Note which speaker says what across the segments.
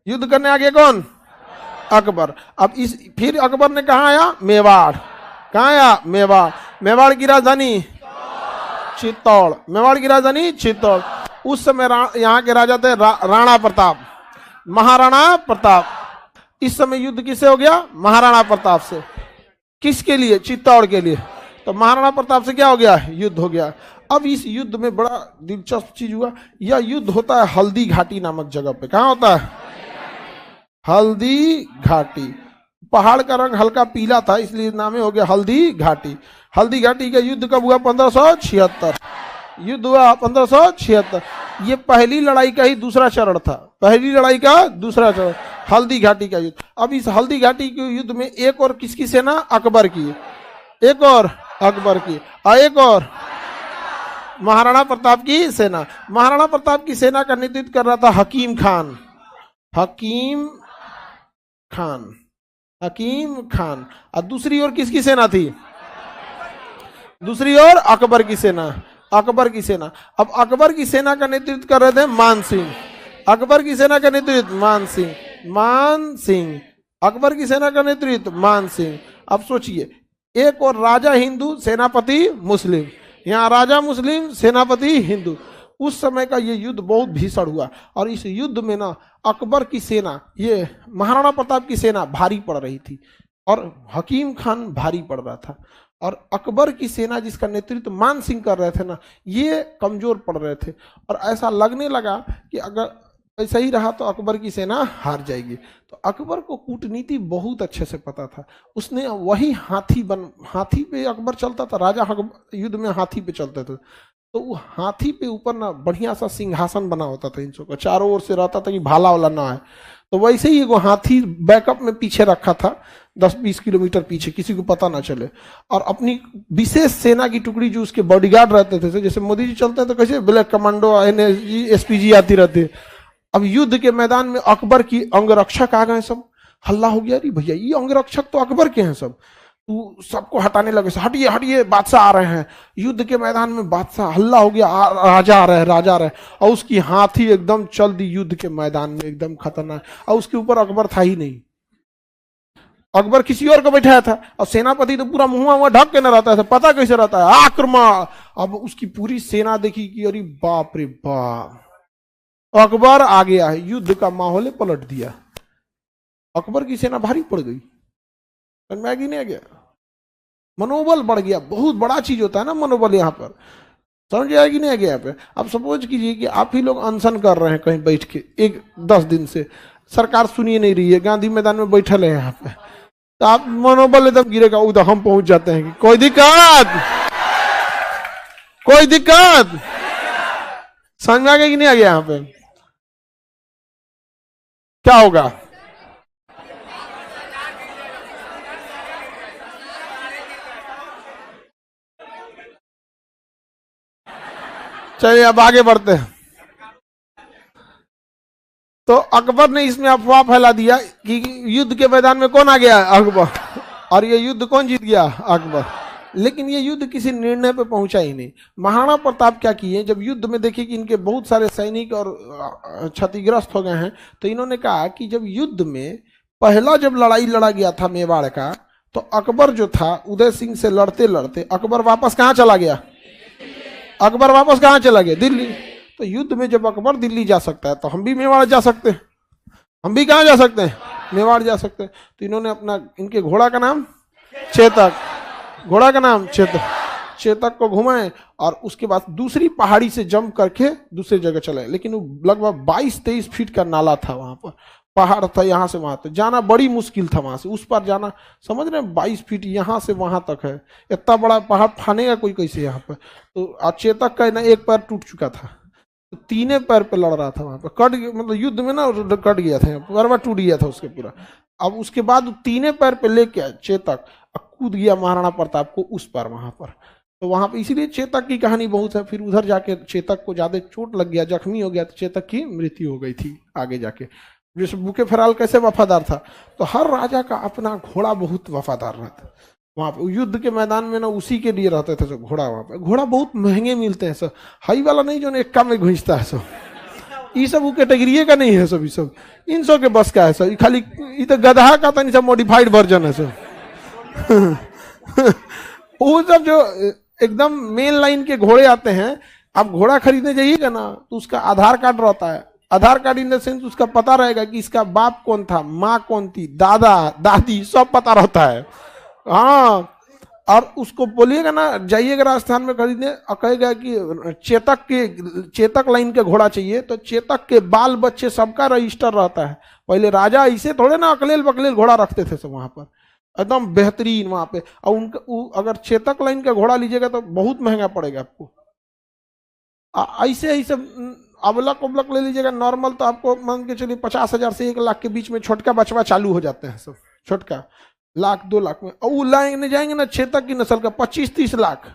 Speaker 1: युद्ध करने आ गया कौन? अकबर। अब इस फिर अकबर ने कहा आया? मेवाड़। कहाँ आया? मेवाड़। मेवाड़ की राजधानी चित्तौड़। मेवाड़ की राजधानी चित्तौड़। उस समय यहाँ के राजा थे राणा प्रताप, महाराणा प्रताप। इस समय युद्ध किससे हो गया? महाराणा प्रताप से। किसके लिए? चित्तौड़ के लिए। तो महाराणा प्रताप से क्या हो गया? युद्ध हो गया। अब इस युद्ध में बड़ा दिलचस्प चीज हुआ। यह युद्ध होता है हल्दी घाटी नामक जगह पे। कहाँ होता है? हल्दी घाटी। पहाड़ का रंग हल्का पीला था, इसलिए नाम हो गया हल्दी घाटी। हल्दी घाटी का युद्ध कब हुआ? 1576। युद्ध हुआ 1576। ये पहली लड़ाई का ही दूसरा चरण था। पहली लड़ाई का दूसरा चरण, हल्दी घाटी का युद्ध। अब इस हल्दी घाटी के युद्ध में एक और किसकी सेना? अकबर की। एक और अकबर की, और एक और महाराणा प्रताप की सेना। महाराणा प्रताप की सेना का नेतृत्व कर रहा था हकीम खान। हकीम खान, हकीम खान। और दूसरी ओर किसकी सेना थी? दूसरी ओर अकबर की सेना। अकबर की सेना। अब अकबर की सेना का नेतृत्व कर रहे थे मान सिंह। अकबर की सेना का नेतृत्व मान सिंह। मान सिंह। अकबर की सेना का नेतृत्व मान सिंह। अब सोचिए, एक और राजा हिंदू, सेनापति मुस्लिम। यहाँ राजा मुस्लिम, सेनापति हिंदू। उस समय का ये युद्ध बहुत भीषण हुआ। और इस युद्ध में ना अकबर की सेना, ये महाराणा प्रताप की सेना भारी पड़ रही थी और हकीम खान भारी पड़ रहा था। और अकबर की सेना जिसका नेतृत्व मान सिंह कर रहे थे ना, ये कमजोर पड़ रहे थे। और ऐसा लगने लगा कि अगर ऐसा ही रहा तो अकबर की सेना हार जाएगी। तो अकबर को कूटनीति बहुत अच्छे से पता था। उसने वही हाथी पे अकबर चलता था। राजा युद्ध में हाथी पे चलते थे। तो वो हाथी पे ऊपर ना बढ़िया सा सिंहासन बना होता था, इन सबका चारों ओर से रहता था कि भाला वाला ना आए। तो वैसे ही वो हाथी बैकअप में पीछे रखा था, 10-20 किलोमीटर पीछे, किसी को पता ना चले। और अपनी विशेष सेना की टुकड़ी जो उसके बॉडीगार्ड रहते थे, जैसे मोदी जी चलते हैं तो कैसे ब्लैक कमांडो, एनएसजी, एसपीजी आती रहती। अब युद्ध के मैदान में अकबर की अंगरक्षक आ गए सब। हल्ला हो गया, अरे भैया ये अंगरक्षक तो अकबर के हैं सब। तो सबको हटाने लगे, हटिए हटिए, बादशाह आ रहे हैं। युद्ध के मैदान में बादशाह, हल्ला हो गया, राजा आ रहे हैं, राजा आ रहे हैं। और उसकी हाथी एकदम चल दी युद्ध के मैदान में, एकदम खतरनाक। और उसके ऊपर अकबर था ही नहीं, अकबर किसी और को बैठाया था। और सेनापति तो पूरा मुंह ढक के न रहता था, पता कैसे रहता है? आक्रमण। अब उसकी पूरी सेना देखी कि अरे बाप रे बाप, अकबर आ गया है। युद्ध का माहौल पलट दिया। अकबर की सेना भारी पड़ गई, मैगी नहीं आ गया, मनोबल बढ़ गया। बहुत बड़ा चीज होता है ना मनोबल, यहाँ पर समझ आएगी नहीं आ गया यहाँ पे। अब सपोज कीजिए कि आप ही लोग अनशन कर रहे हैं कहीं बैठ के 10 दिन से, सरकार सुनिए नहीं रही है, गांधी मैदान में बैठल है यहाँ पे, तो आप मनोबल एकदम गिरेगा। उधर हम पहुंच जाते हैं कि कोई दिक्कत, कोई दिक्कत, समझ में आ गया कि नहीं आ गया? यहाँ पे क्या होगा? चलिए अब आगे बढ़ते हैं। तो अकबर ने इसमें अफवाह फैला दिया कि युद्ध के मैदान में कौन आ गया? अकबर। और ये युद्ध कौन जीत गया? अकबर। लेकिन ये युद्ध किसी निर्णय पे पहुंचा ही नहीं। महाराणा प्रताप क्या किए, जब युद्ध में देखे कि इनके बहुत सारे सैनिक और क्षतिग्रस्त हो गए हैं, तो इन्होंने कहा कि जब युद्ध में पहला जब लड़ाई लड़ा गया था मेवाड़ का, तो अकबर जो था उदय सिंह से लड़ते लड़ते अकबर वापस कहाँ चला गया? अकबर वापस कहाँ चला गया? दिल्ली। तो युद्ध में जब अकबर दिल्ली जा सकता है तो हम भी मेवाड़ जा सकते हैं। हम भी कहाँ जा सकते हैं? मेवाड़ जा सकते हैं। तो इन्होंने अपना, इनके घोड़ा का नाम चेतक, घोड़ा का नाम चेतक, चेतक को घुमाए और उसके बाद दूसरी पहाड़ी से जंप करके दूसरी जगह चले। लेकिन वो लगभग 22-23 फीट का नाला था, वहां पर पहाड़ था, यहाँ से वहां तक जाना बड़ी मुश्किल था। वहां से उस पर जाना, समझ रहे हैं, 22 फीट यहाँ से वहां तक है। इतना बड़ा पहाड़ फानेगा कोई कैसे यहाँ पर? तो चेतक का ना एक पैर टूट चुका था, तो तीने पैर पे लड़ रहा था वहां पर, कट, मतलब युद्ध में ना कट गया था, पैरवा टूट गया था उसके पूरा। अब उसके बाद तीने पैर पे लेके चेतक कूद गया महाराणा प्रताप को उस पर, वहां पर। तो वहां पर इसीलिए चेतक की कहानी बहुत है। फिर उधर जाके चेतक को ज्यादा चोट लग गया, जख्मी हो गया, तो चेतक की मृत्यु हो गई थी आगे जाके। जैसे बुके फेराल कैसे वफादार था, तो हर राजा का अपना घोड़ा बहुत वफादार रहता। वहां पे युद्ध के मैदान में ना उसी के लिए रहते थे सब घोड़ा। वहां पे घोड़ा बहुत महंगे मिलते हैं सब, हाई वाला नहीं जो एक्का में घुसता है सब, ये सब वो कैटेगरी का नहीं है सब, ये सब इन सब के बस का है सब, खाली ये तो गधा का तो नहीं, सब मॉडिफाइड वर्जन है सब। वो सब जो एकदम मेन लाइन के घोड़े आते हैं, आप घोड़ा खरीदने जाइएगा ना तो उसका आधार कार्ड रहता है, आधार कार्ड इन द सेंस उसका पता रहेगा कि इसका बाप कौन था, माँ कौन थी, दादा दादी सब पता रहता है। हाँ, और उसको बोलिएगा ना, जाइएगा राजस्थान में खरीदने और कहेगा कि चेतक लाइन के घोड़ा चाहिए, तो चेतक के बाल बच्चे सबका रजिस्टर रहता है। पहले राजा ऐसे थोड़े ना अकलेल बकलेल घोड़ा रखते थे सब वहां पर, एकदम बेहतरीन वहां पे। और उनका अगर चेतक लाइन का घोड़ा लीजिएगा तो बहुत महंगा पड़ेगा आपको। ऐसे ही सब अबलक उबलक ले लीजिएगा नॉर्मल, तो आपको मान के चलिए 50,000 से 1 लाख के बीच में छोटका बचवा चालू हो जाते हैं सब, छोटका 1-2 लाख में। और वो लाएंगे जाएंगे ना चेतक की नस्ल का 25-30 लाख,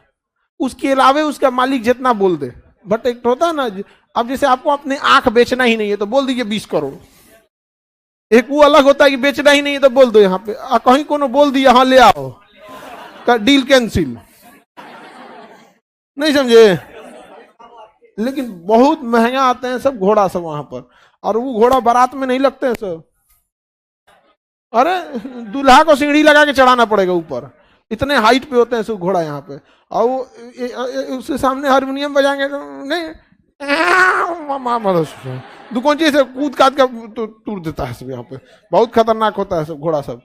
Speaker 1: उसके अलावे उसका मालिक जितना बोल दे। बट एक होता है ना, अब जैसे आपको अपने आंख बेचना ही नहीं है तो बोल दीजिए 20 करोड़। एक वो अलग होता है कि बेचना ही नहीं है तो बोल दो यहाँ पे, कहीं कोनो बोल दिया हाँ ले आओ, डील कैंसिल, नहीं समझे। लेकिन बहुत महंगा आते हैं सब घोड़ा सब वहां पर, और वो घोड़ा बारात में नहीं लगते हैं सब। अरे दूल्हा को सीढ़ी लगा के चढ़ाना पड़ेगा ऊपर, इतने हाइट पे होते हैं सब घोड़ा यहाँ पे। और वो उसके सामने हारमोनियम बजाएंगे तो नहीं, दुकान से कूद काद का टूट देता है सब यहाँ पे, बहुत खतरनाक होता है सब घोड़ा सब।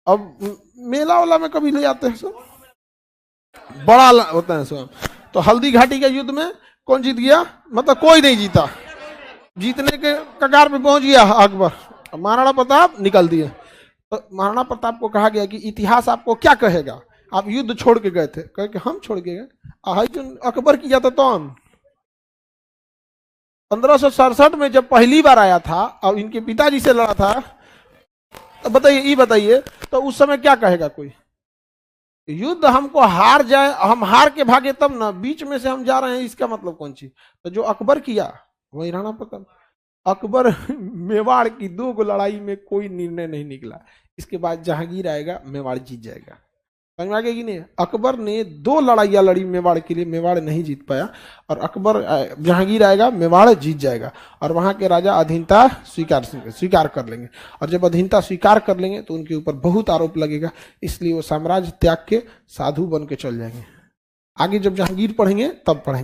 Speaker 1: अब मेला वाला में कभी ले जाते हैं सब, बड़ा होता है सब। तो हल्दी घाटी के युद्ध में कौन जीत गया, मतलब कोई नहीं जीता, जीतने के कगार पे पहुंच गया अकबर, महाराणा प्रताप निकल दिए। तो महाराणा प्रताप को कहा गया कि इतिहास आपको क्या कहेगा, आप युद्ध छोड़ के गए थे। कहे कि हम छोड़ के गए, जो अकबर किया था तो 1567 में जब पहली बार आया था और इनके पिताजी से लड़ा था, तो बताइए तो उस समय क्या कहेगा कोई, युद्ध हमको हार जाए, हम हार के भागे तब ना, बीच में से हम जा रहे हैं, इसका मतलब कौन सी। तो जो अकबर किया वही राणा प्रताप। अकबर मेवाड़ की 2 लड़ाई में कोई निर्णय नहीं निकला, इसके बाद जहांगीर आएगा मेवाड़ जीत जाएगा, समझ में आ गया कि नहीं। अकबर ने 2 लड़ाइयाँ लड़ी मेवाड़ के लिए, मेवाड़ नहीं जीत पाया, और अकबर जहांगीर आएगा मेवाड़ जीत जाएगा, और वहां के राजा अधीनता स्वीकार कर लेंगे। और जब अधीनता स्वीकार कर लेंगे तो उनके ऊपर बहुत आरोप लगेगा, इसलिए वो साम्राज्य त्याग के साधु बन के चल जाएंगे। आगे जब जहांगीर पढ़ेंगे तब पढ़ेंगे।